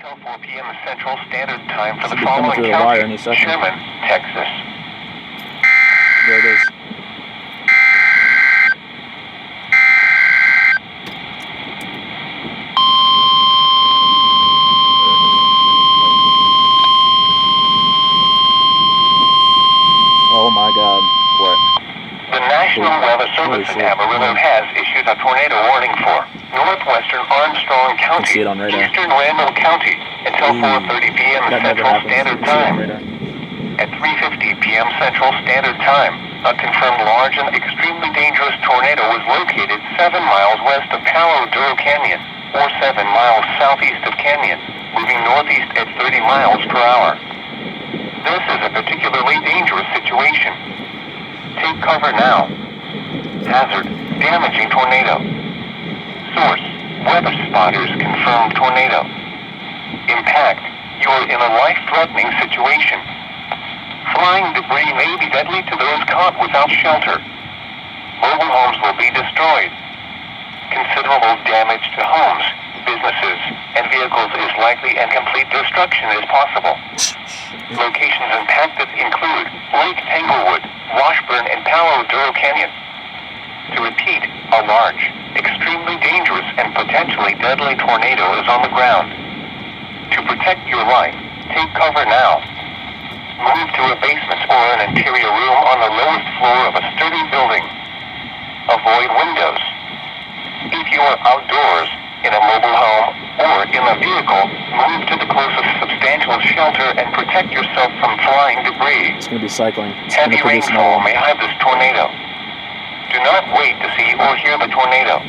until 4 p.m. Central Standard Time for the Should be coming following through the wire county: any second. Sherman, Texas. There it is. Oh my God! What? The National Weather Service in Amarillo has issued a tornado warning for northwestern Armstrong County, see it on radar. eastern Randall County until 4:30 p.m. That never Central happens. Standard You see it on Time. radar. At 3:50 p.m. Central Standard Time, a confirmed large and extremely dangerous tornado was located 7 miles west of Palo Duro Canyon, or 7 miles southeast of Canyon, moving northeast at 30 miles per hour. This is a particularly dangerous situation. Take cover now. Hazard: damaging tornado. Source: weather spotters confirm tornado. Impact: you're in a life-threatening situation. Flying debris may be deadly to those caught without shelter. Mobile homes will be destroyed. Considerable damage to homes, businesses, and vehicles is likely, and complete destruction is possible. Locations impacted include Lake Tanglewood, Washburn, and Palo Duro Canyon. To repeat, a large, extremely dangerous, and potentially deadly tornado is on the ground. To protect your life, take cover now. Move to a basement or an interior room on the lowest floor of a sturdy building. Avoid windows. If you are outdoors, in a mobile home, or in a vehicle, move to the closest substantial shelter and protect yourself from flying debris. It's going to be cycling. It's going Heavy to produce another rainfall one. may hide this tornado. Do not wait to see or hear the tornado.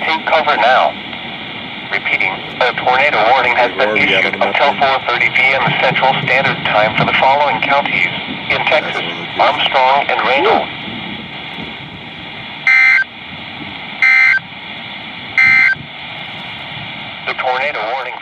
Take cover now. Repeating, a tornado warning has been issued until 4:30 p.m. Central Standard Time for the following counties in Texas: Armstrong and Randall. The tornado warning